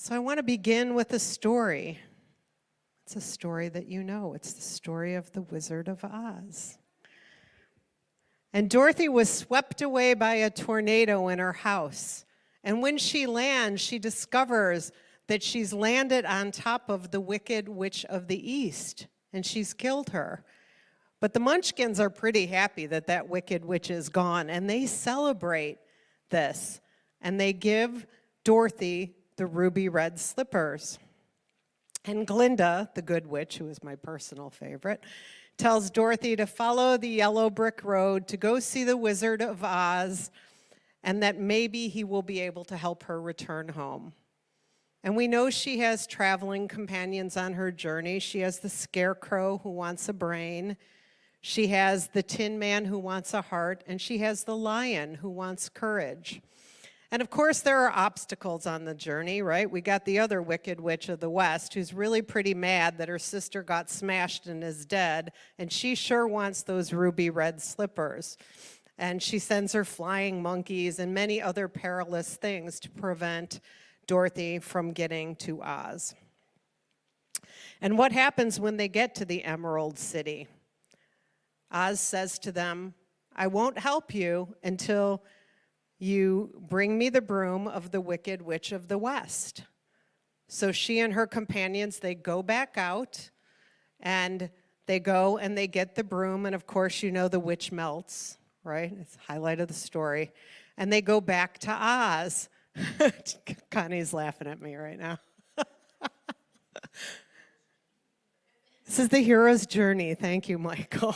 So I want to begin with a story. It's a story that you know. It's the story of the Wizard of Oz. And Dorothy was swept away by a tornado in her house. And when she lands, she discovers that she's landed on top of the Wicked Witch of the East, and she's killed her. But the Munchkins are pretty happy that that Wicked Witch is gone, and they celebrate this. And they give Dorothy the ruby red slippers. And Glinda, the good witch, who is my personal favorite, tells Dorothy to follow the yellow brick road to go see the Wizard of Oz, and that maybe he will be able to help her return home. And we know she has traveling companions on her journey. She has the Scarecrow who wants a brain. She has the Tin Man who wants a heart, and she has the Lion who wants courage. And of course, there are obstacles on the journey, right? We got the other Wicked Witch of the West who's really pretty mad that her sister got smashed and is dead, and she sure wants those ruby red slippers. And she sends her flying monkeys and many other perilous things to prevent Dorothy from getting to Oz. And what happens when they get to the Emerald City? Oz says to them, "I won't help you until you bring me the broom of the Wicked Witch of the West." So she and her companions, they go back out, and they go and they get the broom, and of course, you know the witch melts, right? It's the highlight of the story. And they go back to Oz. Connie's laughing at me right now. This is the hero's journey. Thank you, Michael.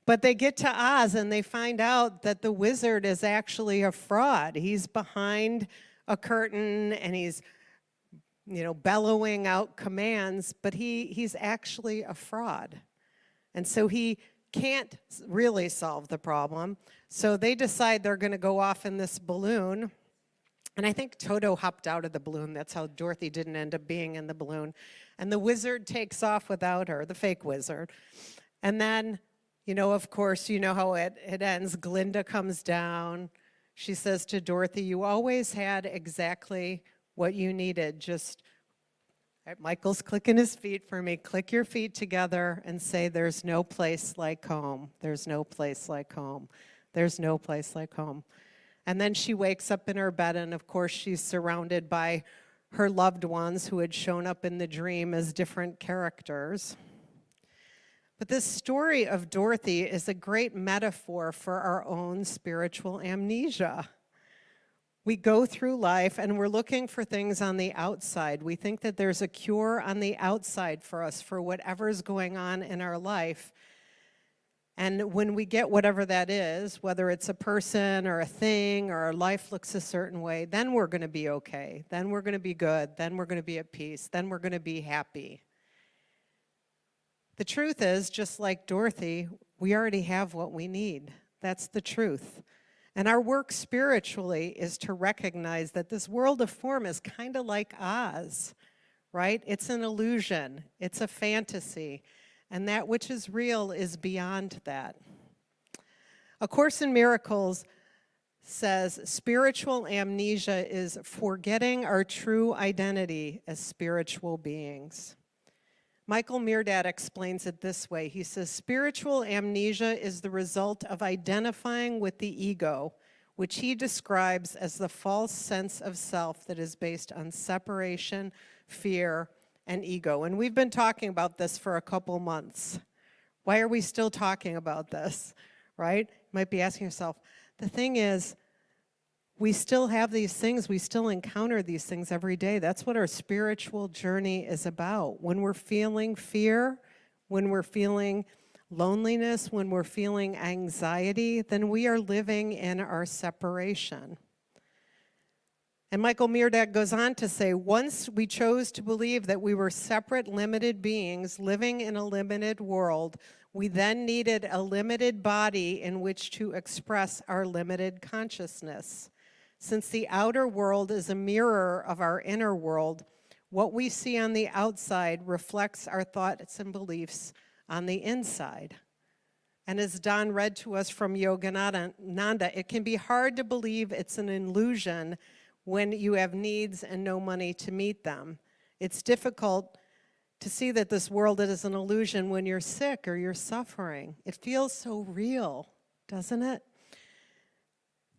But they get to Oz and they find out that the wizard is actually a fraud. He's behind a curtain and he's, bellowing out commands, but he's actually a fraud. And so he can't really solve the problem. So they decide they're going to go off in this balloon. And I think Toto hopped out of the balloon. That's how Dorothy didn't end up being in the balloon. And the wizard takes off without her, the fake wizard. And then, of course, you know how it ends. Glinda comes down. She says to Dorothy, "You always had exactly what you needed. Just," Michael's clicking his feet for me. "Click your feet together and say, 'There's no place like home. There's no place like home. There's no place like home.'" And then she wakes up in her bed, and of course she's surrounded by her loved ones who had shown up in the dream as different characters. But this story of Dorothy is a great metaphor for our own spiritual amnesia. We go through life and we're looking for things on the outside. We think that there's a cure on the outside for us for whatever's going on in our life. And when we get whatever that is, whether it's a person or a thing or our life looks a certain way, then we're going to be okay. Then we're going to be good. Then we're going to be at peace. Then we're going to be happy. The truth is, just like Dorothy, we already have what we need. That's the truth. And our work spiritually is to recognize that this world of form is kind of like Oz, right? It's an illusion. It's a fantasy. And that which is real is beyond that. A Course in Miracles says spiritual amnesia is forgetting our true identity as spiritual beings. Michael Meerdad explains it this way. He says, spiritual amnesia is the result of identifying with the ego, which he describes as the false sense of self that is based on separation, fear, and ego. And we've been talking about this for a couple months. Why are we still talking about this, right? You might be asking yourself, the thing is, we still have these things, we still encounter these things every day. That's what our spiritual journey is about. When we're feeling fear, when we're feeling loneliness, when we're feeling anxiety, then we are living in our separation. And Michael Meerdad goes on to say, once we chose to believe that we were separate, limited beings living in a limited world, we then needed a limited body in which to express our limited consciousness. Since the outer world is a mirror of our inner world, what we see on the outside reflects our thoughts and beliefs on the inside. And as Don read to us from Yogananda, it can be hard to believe it's an illusion when you have needs and no money to meet them. It's difficult to see that this world is an illusion when you're sick or you're suffering. It feels so real, doesn't it?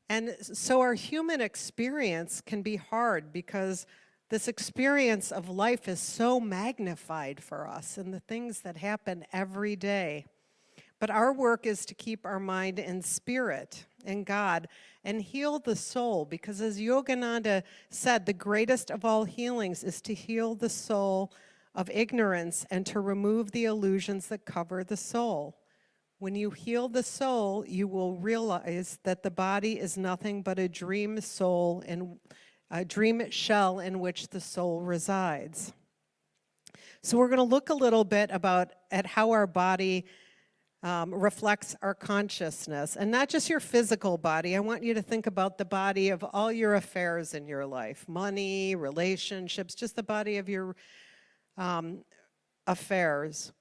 And so our human experience can be hard because this experience of life is so magnified for us and the things that happen every day. But our work is to keep our mind in spirit, in God, and heal the soul, because as Yogananda said, the greatest of all healings is to heal the soul of ignorance and to remove the illusions that cover the soul. When you heal the soul, you will realize that the body is nothing but a dream soul and a dream shell in which the soul resides. So we're going to look a little bit at how our body reflects our consciousness, and not just your physical body. I want you to think about the body of all your affairs in your life, money, relationships, just the body of your affairs.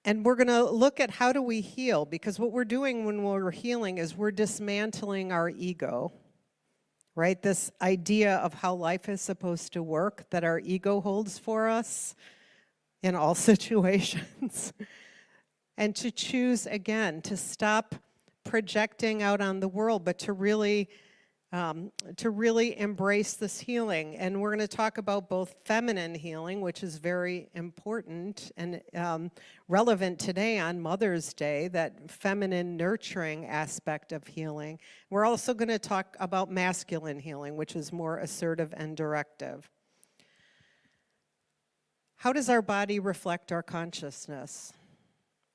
And we're going to look at how do we heal, because what we're doing when we're healing is we're dismantling our ego, right? This idea of how life is supposed to work that our ego holds for us in all situations. And to choose again, to stop projecting out on the world, but to really embrace this healing. And we're going to talk about both feminine healing, which is very important and relevant today on Mother's Day, that feminine nurturing aspect of healing. We're also going to talk about masculine healing, which is more assertive and directive. How does our body reflect our consciousness?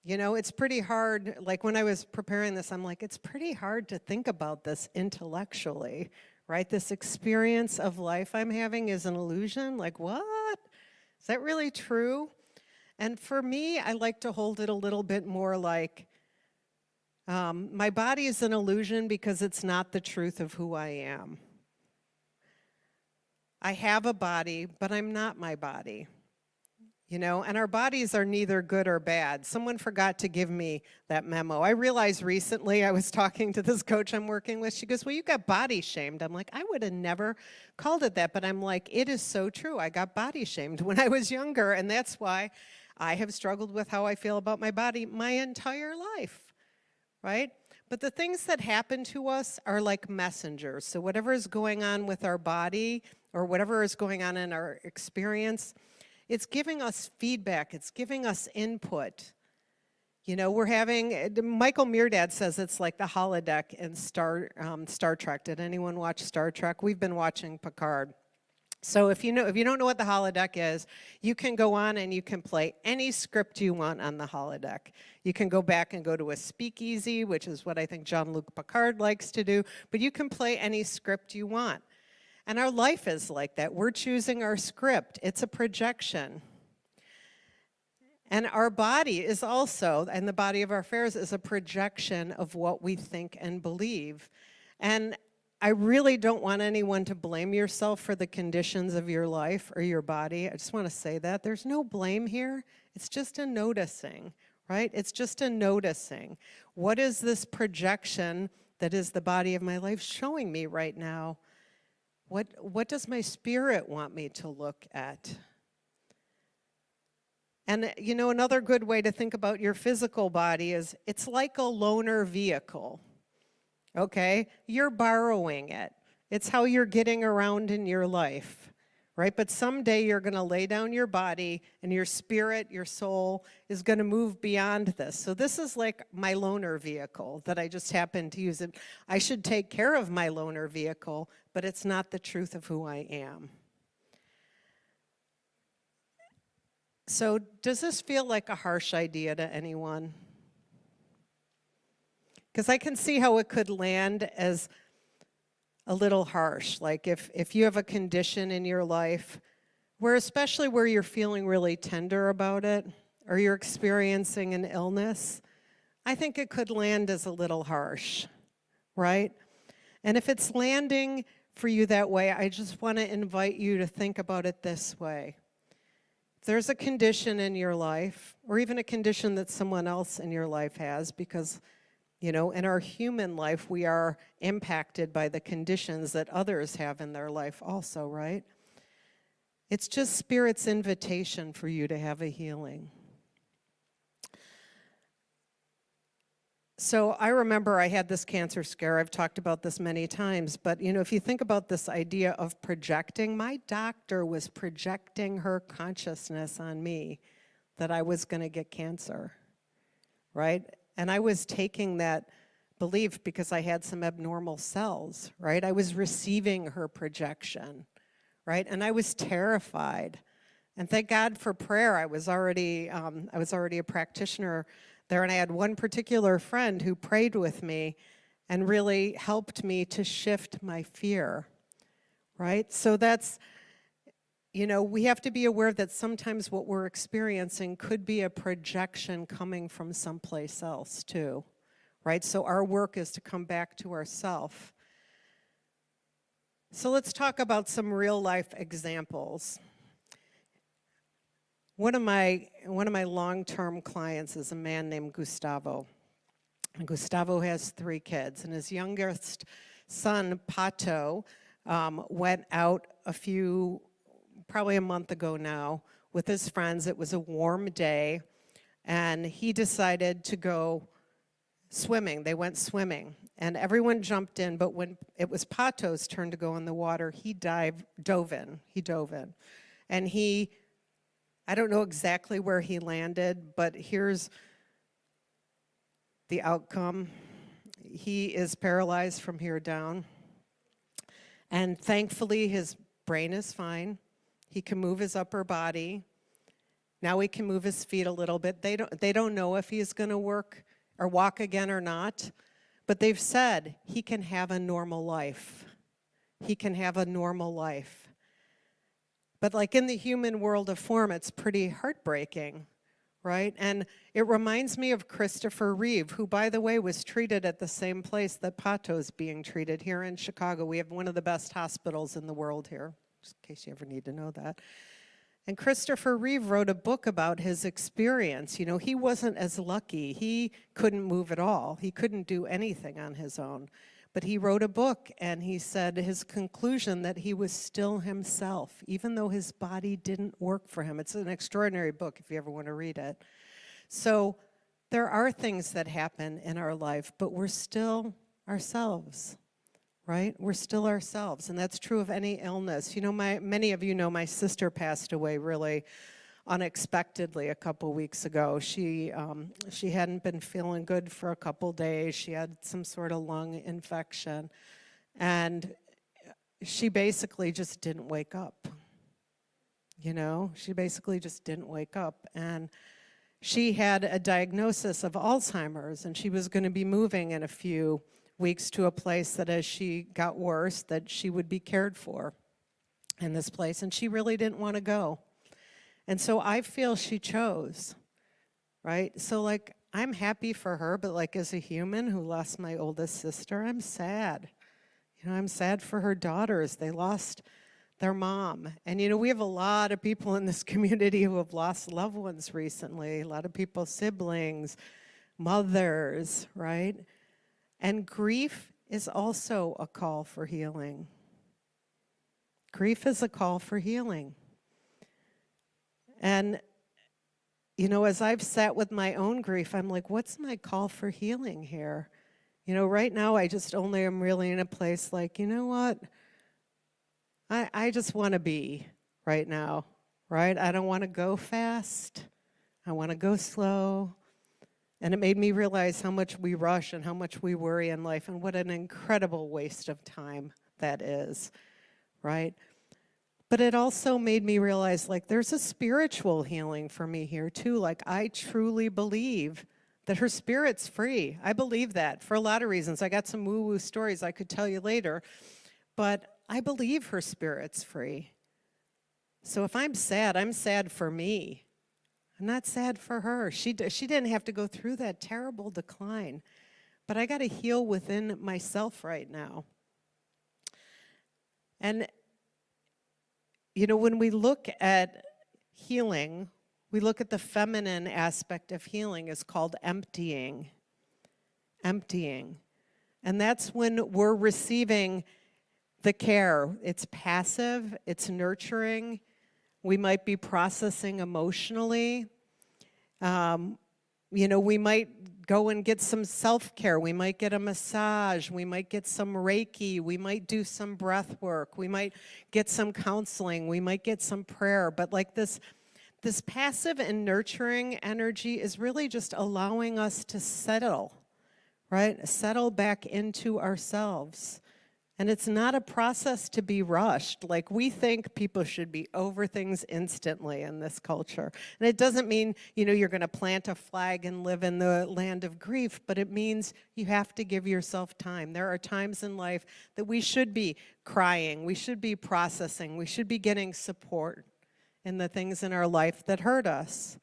You know, it's pretty hard, like when I was preparing this, I'm like, it's pretty hard to think about this intellectually, right? This experience of life I'm having is an illusion. Like, what? Is that really true? And for me, I like to hold it a little bit more like, my body is an illusion because it's not the truth of who I am. I have a body, but I'm not my body. You know, and our bodies are neither good or bad. Someone forgot to give me that memo. I realized recently, I was talking to this coach I'm working with. She goes, well, you got body shamed. I'm like, I would have never called it that. But I'm like, it is so true. I got body shamed when I was younger. And that's why I have struggled with how I feel about my body my entire life, right? But the things that happen to us are like messengers. So whatever is going on with our body or whatever is going on in our experience, it's giving us feedback. It's giving us input. You know, we're having, Michael Meerdad says it's like the holodeck in Star Trek. Did anyone watch Star Trek? We've been watching Picard. So if you don't know what the holodeck is, you can go on and you can play any script you want on the holodeck. You can go back and go to a speakeasy, which is what I think Jean-Luc Picard likes to do, but you can play any script you want. And our life is like that. We're choosing our script. It's a projection. And our body is also, and the body of our affairs is a projection of what we think and believe. And I really don't want anyone to blame yourself for the conditions of your life or your body. I just want to say that. There's no blame here. It's just a noticing, right? It's just a noticing. What is this projection that is the body of my life showing me right now? What does my spirit want me to look at? And you know, another good way to think about your physical body is it's like a loaner vehicle, okay? You're borrowing it. It's how you're getting around in your life, right? But someday you're going to lay down your body and your spirit, your soul is going to move beyond this. So this is like my loaner vehicle that I just happened to use. I should take care of my loaner vehicle, but it's not the truth of who I am. So does this feel like a harsh idea to anyone? Because I can see how it could land as a little harsh. Like if you have a condition in your life, especially where you're feeling really tender about it, or you're experiencing an illness, I think it could land as a little harsh, right? And if it's landing for you that way, I just want to invite you to think about it this way. If there's a condition in your life, or even a condition that someone else in your life has, because In our human life, we are impacted by the conditions that others have in their life also, right? It's just Spirit's invitation for you to have a healing. So I remember I had this cancer scare. I've talked about this many times, but if you think about this idea of projecting, my doctor was projecting her consciousness on me that I was going to get cancer, right? And I was taking that belief because I had some abnormal cells, right? I was receiving her projection, right? And I was terrified. And thank God for prayer. I was already a practitioner there, and I had one particular friend who prayed with me and really helped me to shift my fear, right? So that's, we have to be aware that sometimes what we're experiencing could be a projection coming from someplace else too, right? So our work is to come back to ourself. So let's talk about some real life examples. One of my long-term clients is a man named Gustavo. And Gustavo has 3 kids, and his youngest son, Pato, went out probably a month ago now, with his friends. It was a warm day, and he decided to go swimming. They went swimming, and everyone jumped in, but when it was Pato's turn to go in the water, he dove in. And I don't know exactly where he landed, but here's the outcome. He is paralyzed from here down, and thankfully his brain is fine. He can move his upper body. Now he can move his feet a little bit. They don't know if he's going to work or walk again or not, but they've said he can have a normal life. He can have a normal life. But like in the human world of form, it's pretty heartbreaking, right? And it reminds me of Christopher Reeve, who, by the way, was treated at the same place that Pato's being treated here in Chicago. We have one of the best hospitals in the world here, just in case you ever need to know that. And Christopher Reeve wrote a book about his experience. He wasn't as lucky. He couldn't move at all. He couldn't do anything on his own. But he wrote a book, and he said his conclusion that he was still himself, even though his body didn't work for him. It's an extraordinary book if you ever want to read it. So there are things that happen in our life, but we're still ourselves, right? We're still ourselves, and that's true of any illness. Many of you know my sister passed away really unexpectedly a couple weeks ago. She hadn't been feeling good for a couple days. She had some sort of lung infection, and she basically just didn't wake up. She basically just didn't wake up, and she had a diagnosis of Alzheimer's, and she was going to be moving in a few weeks to a place that as she got worse, that she would be cared for in this place, and she really didn't want to go. And so I feel she chose, right? So I'm happy for her, but as a human who lost my oldest sister, I'm sad. I'm sad for her daughters. They lost their mom. And we have a lot of people in this community who have lost loved ones recently, a lot of people, siblings, mothers, right? And grief is also a call for healing. Grief is a call for healing. And, as I've sat with my own grief, I'm like, what's my call for healing here? Right now I just only am really in a place you know what? I just want to be right now, right? I don't want to go fast. I want to go slow. And it made me realize how much we rush and how much we worry in life and what an incredible waste of time that is, right? But it also made me realize there's a spiritual healing for me here too. I truly believe that her spirit's free. I believe that for a lot of reasons. I got some woo-woo stories I could tell you later, but I believe her spirit's free. So if I'm sad for me. I'm not sad for her. She didn't have to go through that terrible decline, but I got to heal within myself right now. And when we look at healing, we look at the feminine aspect of healing is called emptying. emptying. And that's when we're receiving the care. It's passive, it's nurturing. We might be processing emotionally. We might go and get some self-care. We might get a massage. We might get some Reiki. We might do some breath work. We might get some counseling. We might get some prayer. But like this passive and nurturing energy is really just allowing us to settle, right? Settle back into ourselves. And it's not a process to be rushed. Like, we think people should be over things instantly in this culture. And it doesn't mean, you're going to plant a flag and live in the land of grief, but it means you have to give yourself time. There are times in life that we should be crying, we should be processing, we should be getting support in the things in our life that hurt us.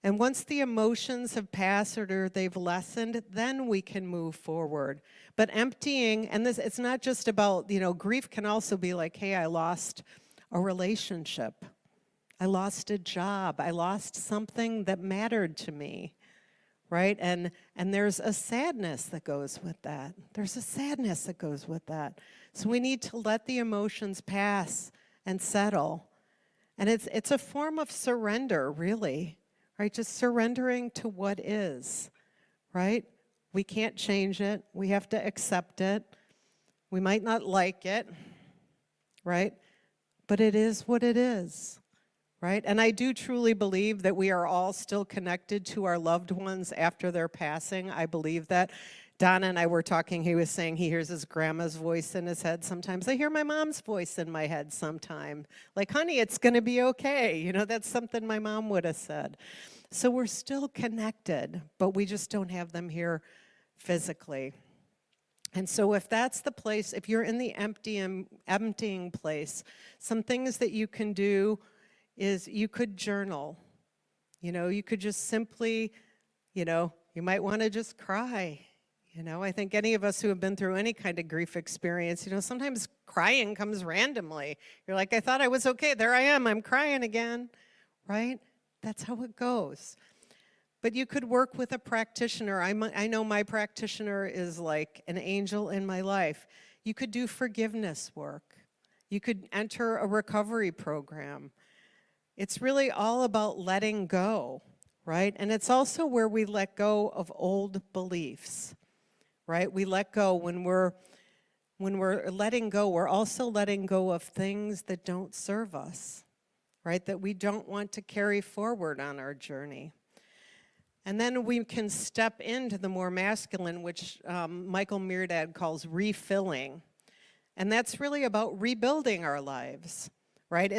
And once the emotions have passed or they've lessened, then we can move forward. But emptying, and it's not just about, grief can also be like, hey, I lost a relationship. I lost a job. I lost something that mattered to me, right? And there's a sadness that goes with that. There's a sadness that goes with that. So we need to let the emotions pass and settle. And it's a form of surrender, really. Right, just surrendering to what is, right? We can't change it. We have to accept it. We might not like it, right? But it is what it is, right? And I do truly believe that we are all still connected to our loved ones after their passing. I believe that. Donna and I were talking, he was saying he hears his grandma's voice in his head sometimes. I hear my mom's voice in my head sometime. Like, honey, it's going to be okay. That's something my mom would have said. So we're still connected, but we just don't have them here physically. And so if that's the place, if you're in the emptying place, some things that you can do is you could journal. You could just simply, you might want to just cry. I think any of us who have been through any kind of grief experience, sometimes crying comes randomly. You're like, I thought I was okay. There I am. I'm crying again, right? That's how it goes. But you could work with a practitioner. I know my practitioner is like an angel in my life. You could do forgiveness work. You could enter a recovery program. It's really all about letting go, right? And it's also where we let go of old beliefs. Right? We let go when we're letting go, we're also letting go of things that don't serve us, right? That we don't want to carry forward on our journey. And then we can step into the more masculine, which Michael Myrdad calls refilling. And that's really about rebuilding our lives, right?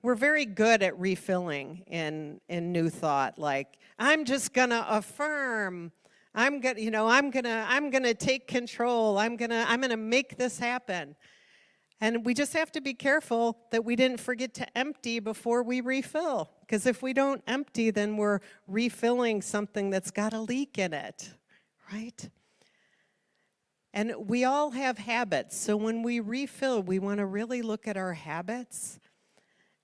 We're very good at refilling in New Thought. Like, I'm just gonna affirm. I'm gonna take control. I'm gonna make this happen. And we just have to be careful that we didn't forget to empty before we refill. Because if we don't empty, then we're refilling something that's got a leak in it, right? And we all have habits. So when we refill, we want to really look at our habits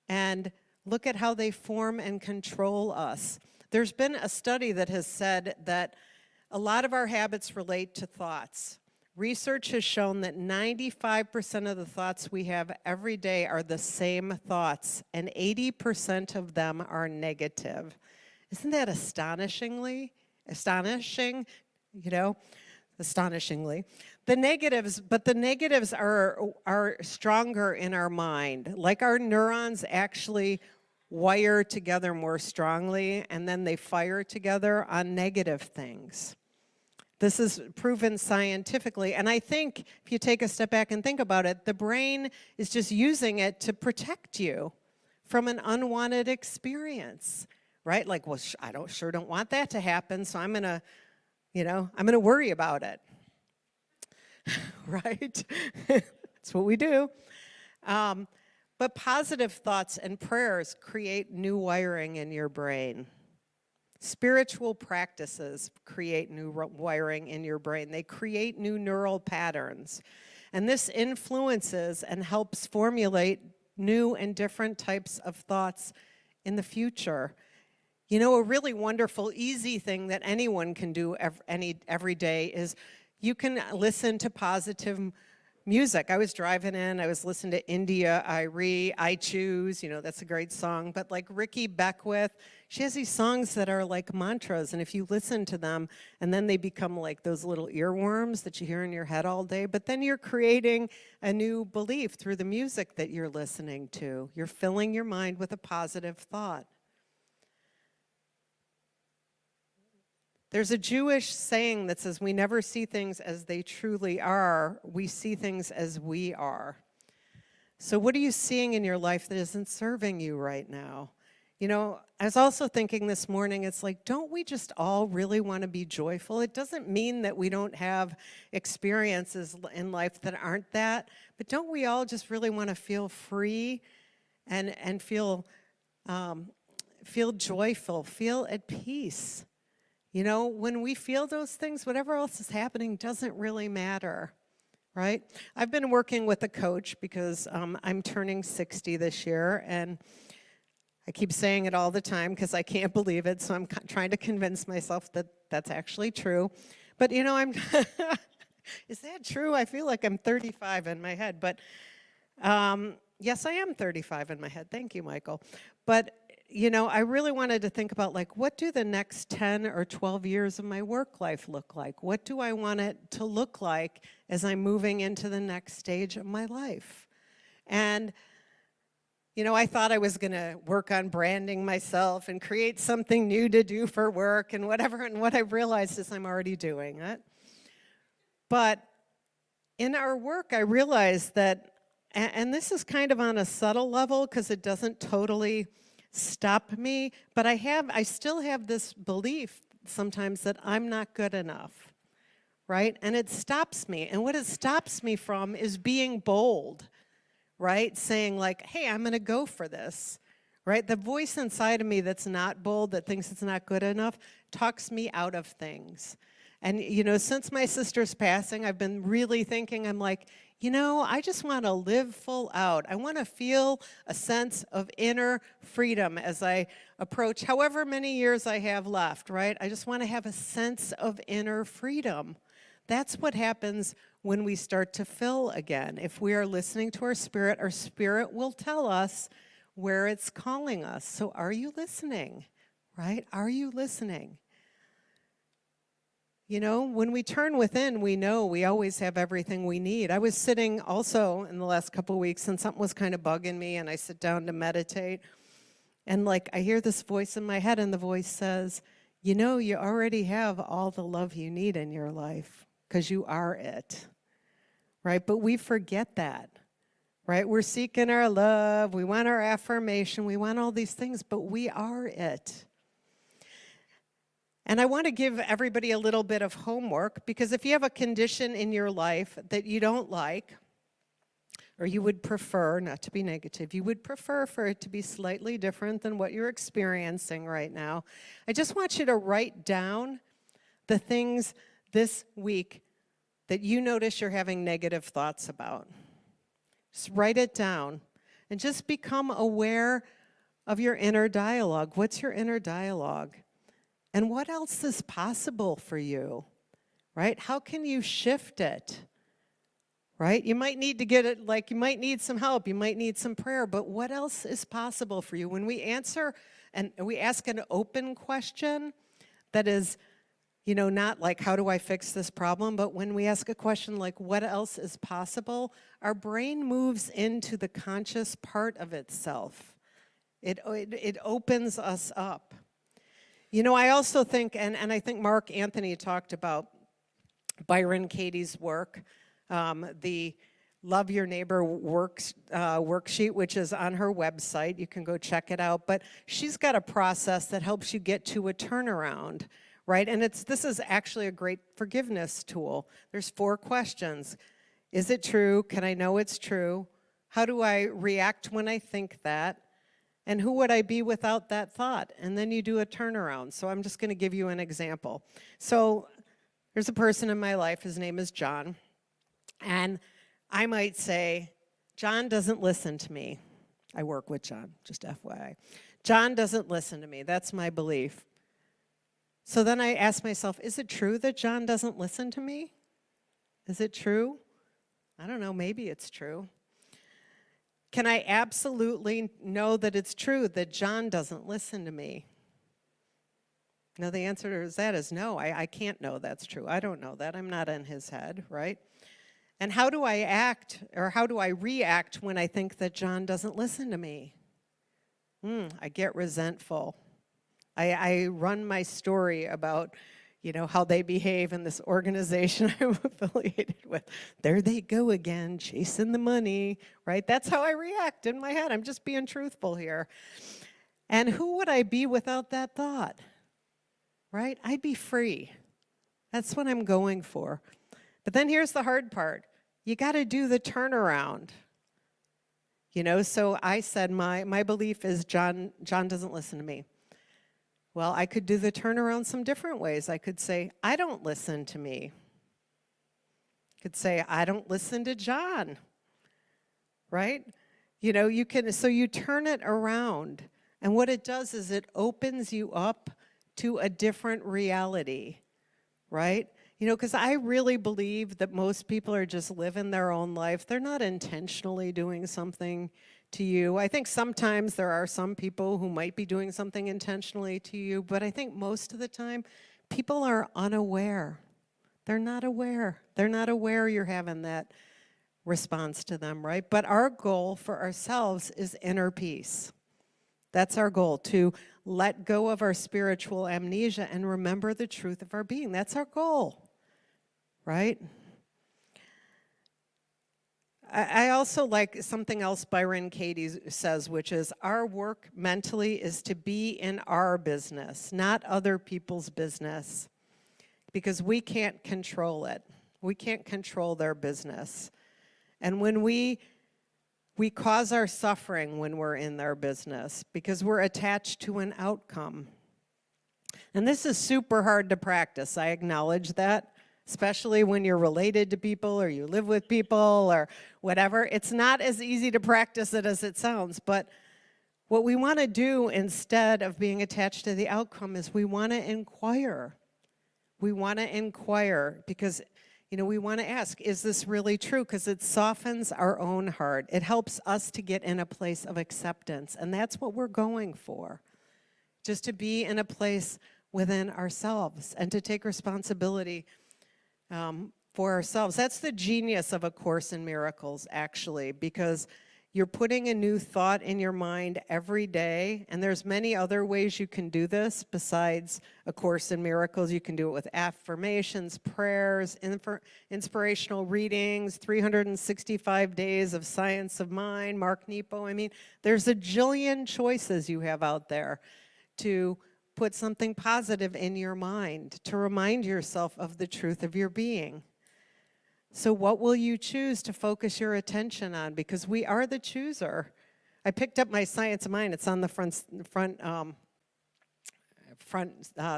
and look at how they form and control us. There's been a study that has said that a lot of our habits relate to thoughts. Research has shown that 95% of the thoughts we have every day are the same thoughts, and 80% of them are negative. Isn't that astonishing? Astonishingly. The negatives are stronger in our mind. Like, our neurons actually wire together more strongly, and then they fire together on negative things. This is proven scientifically, and I think if you take a step back and think about it, the brain is just using it to protect you from an unwanted experience, right? Like, well, I sure don't want that to happen, so I'm gonna worry about it, right? That's what we do. But positive thoughts and prayers create new wiring in your brain. Spiritual practices create new wiring in your brain. They create new neural patterns. And this influences and helps formulate new and different types of thoughts in the future. You know, a really wonderful, easy thing that anyone can do every day is you can listen to positive music. I was driving in, I was listening to India, Aimee, I Choose, you know, that's a great song. But like Ricky Beckwith, she has these songs that are like mantras, and if you listen to them, and then they become like those little earworms that you hear in your head all day, but then you're creating a new belief through the music that you're listening to. You're filling your mind with a positive thought. There's a Jewish saying that says, we never see things as they truly are, we see things as we are. So what are you seeing in your life that isn't serving you right now? You know, I was also thinking this morning, it's like, don't we just all really want to be joyful? It doesn't mean that we don't have experiences in life that aren't that, but don't we all just really want to feel free and feel joyful, feel at peace? You know, when we feel those things, whatever else is happening doesn't really matter, right? I've been working with a coach because I'm turning 60 this year, and I keep saying it all the time because I can't believe it, so I'm trying to convince myself that that's actually true. But, you know, is that true? I feel like I'm 35 in my head, but yes, I am 35 in my head. Thank you, Michael. But you know, I really wanted to think about, like, what do the next 10 or 12 years of my work life look like? What do I want it to look like as I'm moving into the next stage of my life? And, you know, I thought I was going to work on branding myself and create something new to do for work and whatever, and what I realized is I'm already doing it. But in our work, I realized that, and this is kind of on a subtle level because it doesn't totally stop me, but I still have this belief sometimes that I'm not good enough, right? And it stops me. And what it stops me from is being bold, right? Saying like, hey, I'm going to go for this, right? The voice inside of me that's not bold, that thinks it's not good enough, talks me out of things. And, you know, since my sister's passing, I've been really thinking, I'm like, you know, I just want to live full out. I want to feel a sense of inner freedom as I approach however many years I have left, right? I just want to have a sense of inner freedom. That's what happens when we start to fill again. If we are listening to our spirit will tell us where it's calling us. So are you listening, right? Are you listening? You know, when we turn within, we know we always have everything we need. I was sitting also in the last couple of weeks, and something was kind of bugging me, and I sit down to meditate. And like, I hear this voice in my head, and the voice says, you know, you already have all the love you need in your life because you are it, right? But we forget that, right? We're seeking our love. We want our affirmation. We want all these things, but we are it. And I want to give everybody a little bit of homework, because if you have a condition in your life that you don't like, or you would prefer, not to be negative, you would prefer for it to be slightly different than what you're experiencing right now, I just want you to write down the things this week that you notice you're having negative thoughts about. Just write it down and just become aware of your inner dialogue. What's your inner dialogue? And what else is possible for you, right? How can you shift it, right? You might need to get it, like you might need some help, you might need some prayer, but what else is possible for you? When we answer and we ask an open question that is, you know, not like, how do I fix this problem? But when we ask a question like, what else is possible? Our brain moves into the conscious part of itself. It opens us up. You know, I also think, and I think Mark Anthony talked about Byron Katie's work, the Love Your Neighbor worksheet, which is on her website. You can go check it out. But she's got a process that helps you get to a turnaround, right? And this is actually a great forgiveness tool. There's 4 questions. Is it true? Can I know it's true? How do I react when I think that? And who would I be without that thought? And then you do a turnaround. So I'm just going to give you an example. So there's a person in my life, his name is John. And I might say, John doesn't listen to me. I work with John, just FYI. John doesn't listen to me. That's my belief. So then I ask myself, is it true that John doesn't listen to me? Is it true? I don't know, maybe it's true. Can I absolutely know that it's true that John doesn't listen to me? No, the answer to that is no. I can't know that's true. I don't know that. I'm not in his head, right? And how do I act, or how do I react when I think that John doesn't listen to me? I get resentful. I run my story about, how they behave in this organization I'm affiliated with. There they go again, chasing the money, right? That's how I react in my head. I'm just being truthful here. And who would I be without that thought, right? I'd be free. That's what I'm going for. But then here's the hard part. You got to do the turnaround. So I said my belief is John doesn't listen to me. Well, I could do the turnaround some different ways. I could say, I don't listen to me. I could say, I don't listen to John, right? So you turn it around. And what it does is it opens you up to a different reality, right? Because I really believe that most people are just living their own life. They're not intentionally doing something to you. I think sometimes there are some people who might be doing something intentionally to you, but I think most of the time people are unaware. They're not aware. They're not aware you're having that response to them, right? But our goal for ourselves is inner peace. That's our goal, to let go of our spiritual amnesia and remember the truth of our being. That's our goal, right? I also like something else Byron Katie says, which is our work mentally is to be in our business, not other people's business, because we can't control it. We can't control their business. And when we cause our suffering when we're in their business because we're attached to an outcome. And this is super hard to practice. I acknowledge that. Especially when you're related to people or you live with people or whatever. It's not as easy to practice it as it sounds, but what we want to do instead of being attached to the outcome is we want to inquire. We want to inquire because, we want to ask, is this really true? Because it softens our own heart. It helps us to get in a place of acceptance, and that's what we're going for. Just to be in a place within ourselves and to take responsibility for ourselves. That's the genius of A Course in Miracles, actually, because you're putting a new thought in your mind every day, and there's many other ways you can do this besides A Course in Miracles. You can do it with affirmations, prayers, inspirational readings, 365 days of Science of Mind, Mark Nepo. There's a jillion choices you have out there to put something positive in your mind, to remind yourself of the truth of your being. So what will you choose to focus your attention on? Because we are the chooser. I picked up my Science of Mind. It's on the front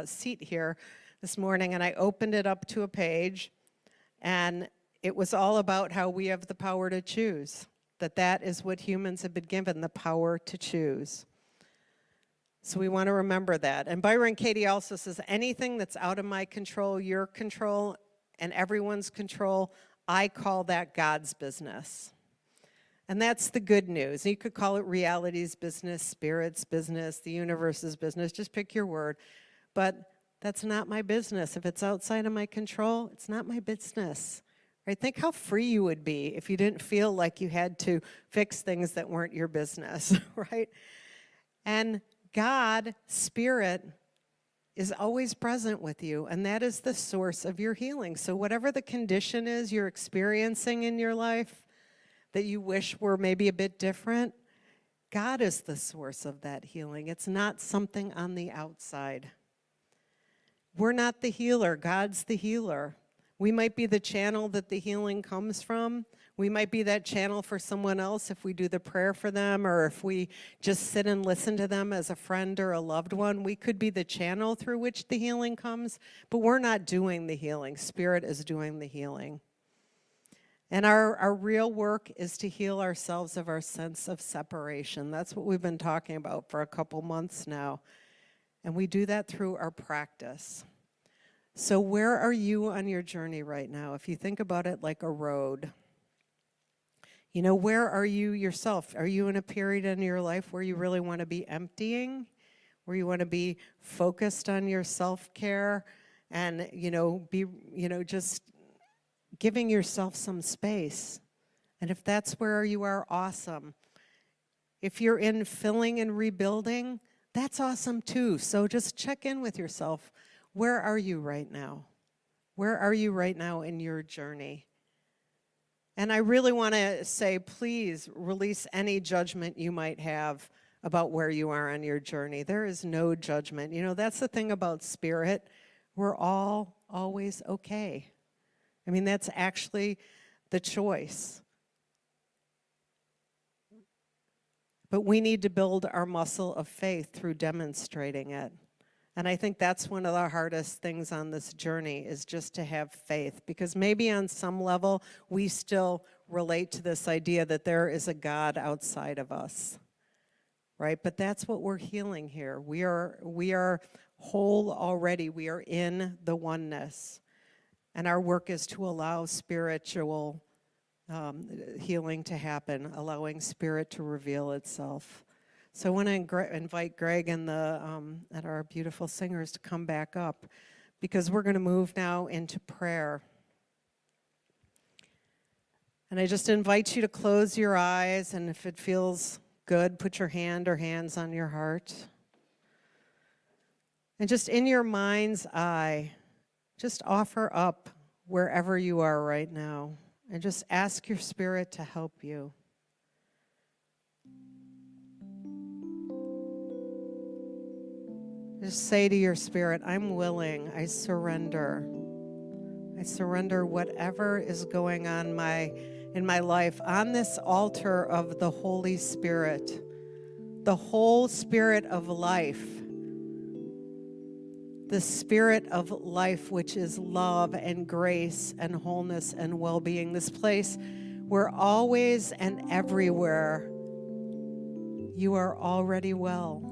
seat here this morning, and I opened it up to a page, and it was all about how we have the power to choose, that is what humans have been given, the power to choose. So we want to remember that. And Byron Katie also says, anything that's out of my control, your control, and everyone's control, I call that God's business. And that's the good news. You could call it reality's business, spirit's business, the universe's business, just pick your word. But that's not my business. If it's outside of my control, it's not my business. Right? Think how free you would be if you didn't feel like you had to fix things that weren't your business, right? And God, Spirit, is always present with you, and that is the source of your healing. So whatever the condition is you're experiencing in your life that you wish were maybe a bit different, God is the source of that healing. It's not something on the outside. We're not the healer. God's the healer. We might be the channel that the healing comes from. We might be that channel for someone else if we do the prayer for them or if we just sit and listen to them as a friend or a loved one. We could be the channel through which the healing comes, but we're not doing the healing. Spirit is doing the healing. And our real work is to heal ourselves of our sense of separation. That's what we've been talking about for a couple months now. And we do that through our practice. So where are you on your journey right now? If you think about it like a road, you know, where are you yourself? Are you in a period in your life where you really want to be emptying, where you want to be focused on your self-care and, just giving yourself some space? And if that's where you are, awesome. If you're in filling and rebuilding, that's awesome too. So just check in with yourself. Where are you right now? Where are you right now in your journey? And I really want to say, please release any judgment you might have about where you are on your journey. There is no judgment. You know, that's the thing about spirit. We're all always okay. I mean, that's actually the choice. But we need to build our muscle of faith through demonstrating it. And I think that's one of the hardest things on this journey is just to have faith. Because maybe on some level, we still relate to this idea that there is a God outside of us, right? But that's what we're healing here. We are whole already. We are in the oneness. And our work is to allow spiritual healing to happen, allowing spirit to reveal itself. So I want to invite Greg and our beautiful singers to come back up, because we're going to move now into prayer. And I just invite you to close your eyes, and if it feels good, put your hand or hands on your heart. And just in your mind's eye, just offer up wherever you are right now, and just ask your spirit to help you. Just say to your spirit, I'm willing, I surrender. I surrender whatever is going on in my life on this altar of the Holy Spirit, the whole spirit of life, the spirit of life, which is love and grace and wholeness and well-being, this place where always and everywhere you are already well.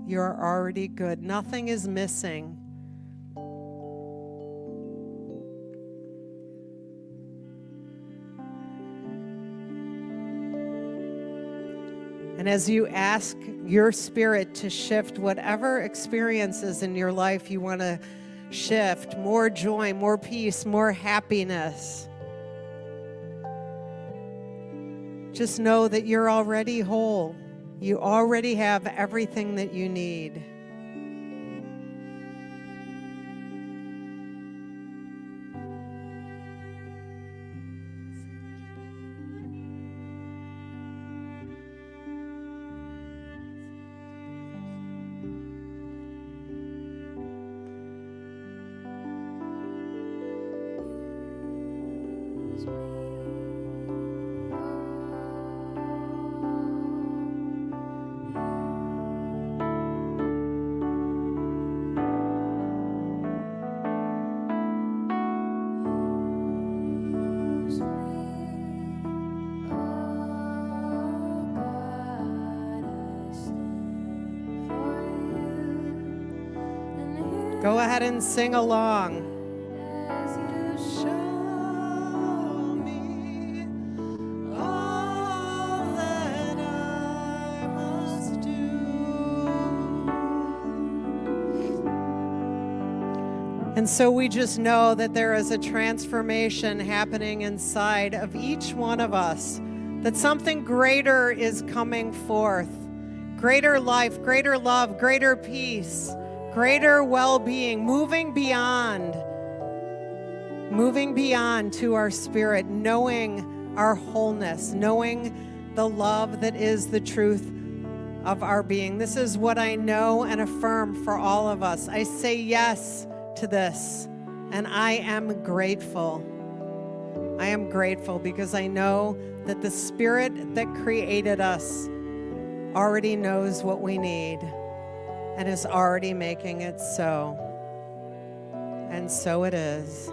You're already good. Nothing is missing. And as you ask your spirit to shift whatever experiences in your life you want to shift, more joy, more peace, more happiness, just know that you're already whole. You already have everything that you need. Go ahead and sing along. Show me all that I must do. And so we just know that there is a transformation happening inside of each one of us, that something greater is coming forth. Greater life, greater love, greater peace, greater well-being, moving beyond to our spirit, knowing our wholeness, knowing the love that is the truth of our being. This is what I know and affirm for all of us. I say yes to this, and I am grateful. I am grateful because I know that the Spirit that created us already knows what we need and is already making it so. And so it is.